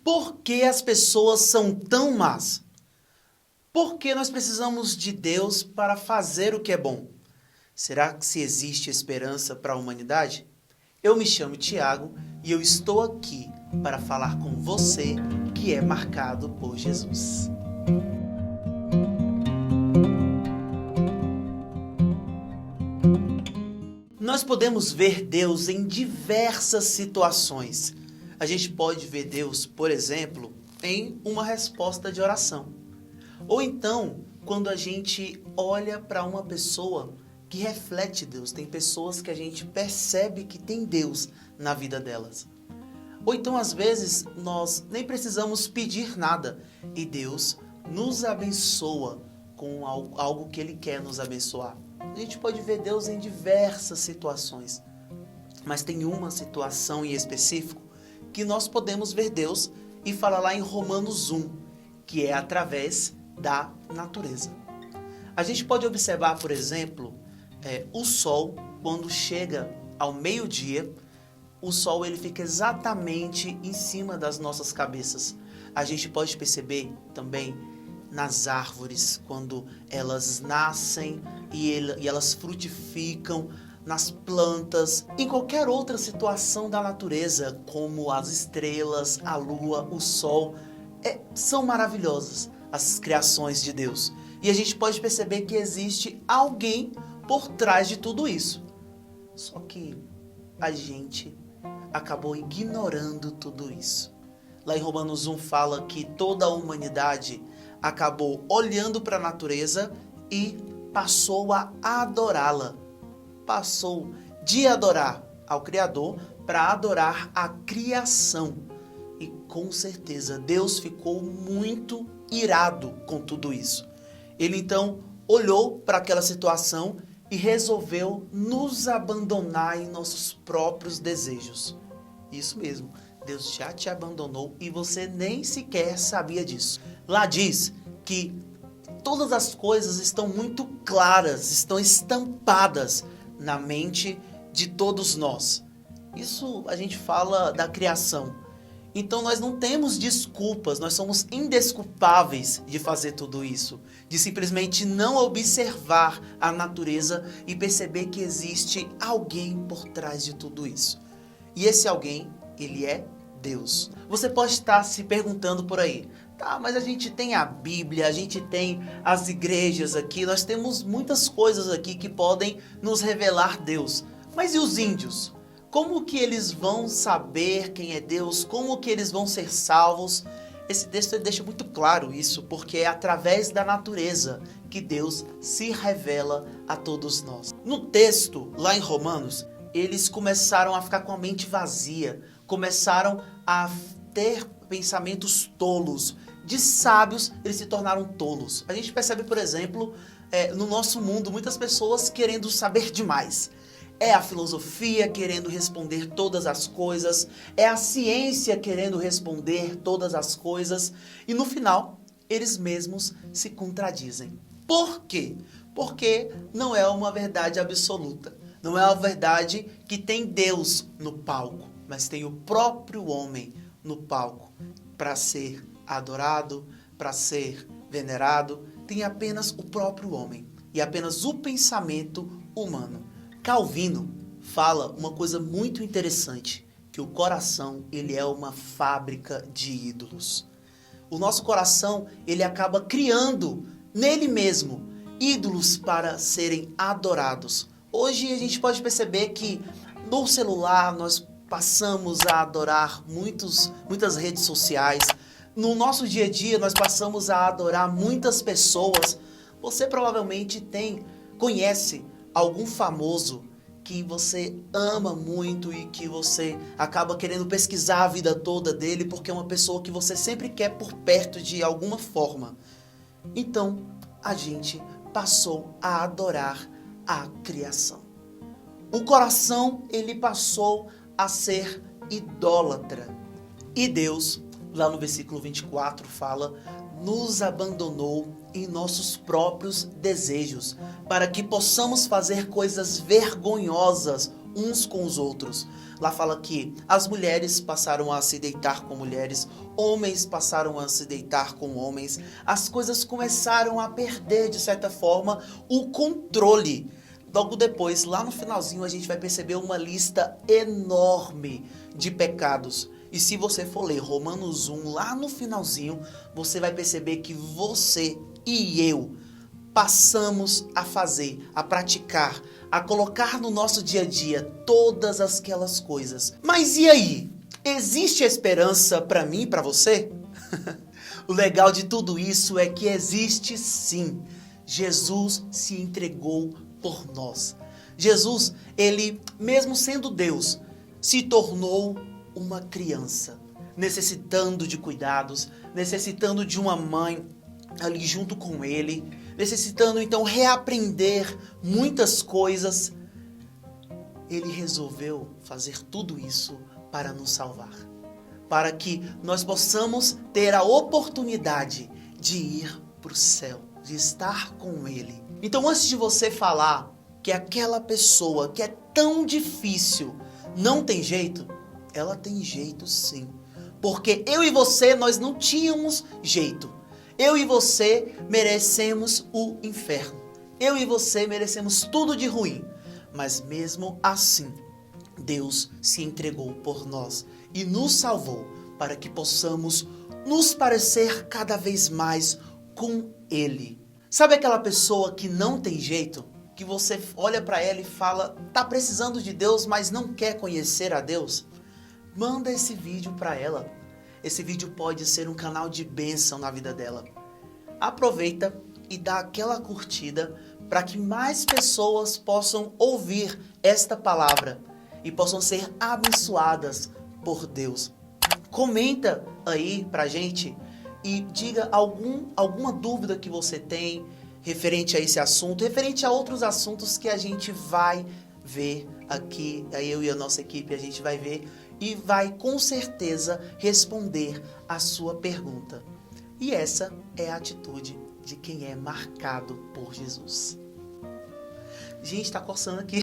Por que as pessoas são tão más? Por que nós precisamos de Deus para fazer o que é bom? Será que se existe esperança para a humanidade? Eu me chamo Tiago e eu estou aqui para falar com você que é marcado por Jesus. Nós podemos ver Deus em diversas situações. A gente pode ver Deus, por exemplo, em uma resposta de oração. Ou então, quando a gente olha para uma pessoa que reflete Deus. Tem pessoas que a gente percebe que tem Deus na vida delas. Ou então, às vezes, nós nem precisamos pedir nada e Deus nos abençoa com algo que Ele quer nos abençoar. A gente pode ver Deus em diversas situações, mas tem uma situação em específico que nós podemos ver Deus e fala lá em Romanos 1, que é através da natureza. A gente pode observar, por exemplo, o sol, quando chega ao meio-dia, o sol ele fica exatamente em cima das nossas cabeças. A gente pode perceber também nas árvores, quando elas nascem e elas frutificam, nas plantas, em qualquer outra situação da natureza, como as estrelas, a lua, o sol, são maravilhosas as criações de Deus. E a gente pode perceber que existe alguém por trás de tudo isso. Só que a gente acabou ignorando tudo isso. Lá em Romanos 1 fala que toda a humanidade acabou olhando para a natureza e passou a adorá-la. Passou de adorar ao Criador para adorar a criação. E com certeza Deus ficou muito irado com tudo isso. Ele então olhou para aquela situação e resolveu nos abandonar em nossos próprios desejos. Isso mesmo, Deus já te abandonou e você nem sequer sabia disso. Lá diz que todas as coisas estão muito claras, estão estampadas na mente de todos nós. Isso a gente fala da criação. Então nós não temos desculpas, nós somos indesculpáveis de fazer tudo isso, de simplesmente não observar a natureza e perceber que existe alguém por trás de tudo isso. E esse alguém, ele é Deus. Você pode estar se perguntando por aí, tá, mas a gente tem a Bíblia, a gente tem as igrejas aqui, nós temos muitas coisas aqui que podem nos revelar Deus. Mas e os índios? Como que eles vão saber quem é Deus? Como que eles vão ser salvos? Esse texto deixa muito claro isso, porque é através da natureza que Deus se revela a todos nós. No texto, lá em Romanos, eles começaram a ficar com a mente vazia, começaram a ter pensamentos tolos. De sábios, eles se tornaram tolos. A gente percebe, por exemplo, no nosso mundo, muitas pessoas querendo saber demais. É a filosofia querendo responder todas as coisas, é a ciência querendo responder todas as coisas, e no final, eles mesmos se contradizem. Por quê? Porque não é uma verdade absoluta, não é uma verdade que tem Deus no palco, mas tem o próprio homem no palco para ser adorado, para ser venerado, tem apenas o próprio homem e apenas o pensamento humano. Calvino fala uma coisa muito interessante, que o coração ele é uma fábrica de ídolos. O nosso coração ele acaba criando nele mesmo ídolos para serem adorados. Hoje a gente pode perceber que no celular nós passamos a adorar muitas redes sociais. No nosso dia a dia nós passamos a adorar muitas pessoas. Você provavelmente conhece algum famoso que você ama muito e que você acaba querendo pesquisar a vida toda dele porque é uma pessoa que você sempre quer por perto de alguma forma. Então, a gente passou a adorar a criação. O coração, ele passou a ser idólatra. E Deus, lá no versículo 24, fala: nos abandonou em nossos próprios desejos, para que possamos fazer coisas vergonhosas uns com os outros. Lá fala que as mulheres passaram a se deitar com mulheres, homens passaram a se deitar com homens. As coisas começaram a perder, de certa forma, o controle. Logo depois, lá no finalzinho, a gente vai perceber uma lista enorme de pecados. E se você for ler Romanos 1, lá no finalzinho, você vai perceber que você e eu passamos a fazer, a praticar, a colocar no nosso dia a dia todas aquelas coisas. Mas e aí? Existe esperança para mim e para você? O legal de tudo isso é que existe sim. Jesus se entregou por nós. Jesus, ele, mesmo sendo Deus, se tornou uma criança, necessitando de cuidados, necessitando de uma mãe ali junto com ele, necessitando então reaprender muitas coisas. Ele resolveu fazer tudo isso para nos salvar, para que nós possamos ter a oportunidade de ir para o céu, de estar com ele. Então, antes de você falar que aquela pessoa que é tão difícil não tem jeito, ela tem jeito sim. Porque eu e você, nós não tínhamos jeito. Eu e você merecemos o inferno. Eu e você merecemos tudo de ruim. Mas mesmo assim, Deus se entregou por nós e nos salvou para que possamos nos parecer cada vez mais com Ele. Sabe aquela pessoa que não tem jeito? Que você olha para ela e fala, tá precisando de Deus, mas não quer conhecer a Deus? Manda esse vídeo para ela. Esse vídeo pode ser um canal de bênção na vida dela. Aproveita e dá aquela curtida para que mais pessoas possam ouvir esta palavra e possam ser abençoadas por Deus. Comenta aí pra gente e diga alguma dúvida que você tem referente a esse assunto, referente a outros assuntos que a gente vai ver aqui, eu e a nossa equipe, a gente vai ver e vai com certeza responder a sua pergunta. E essa é a atitude de quem é marcado por Jesus. Gente, tá coçando aqui.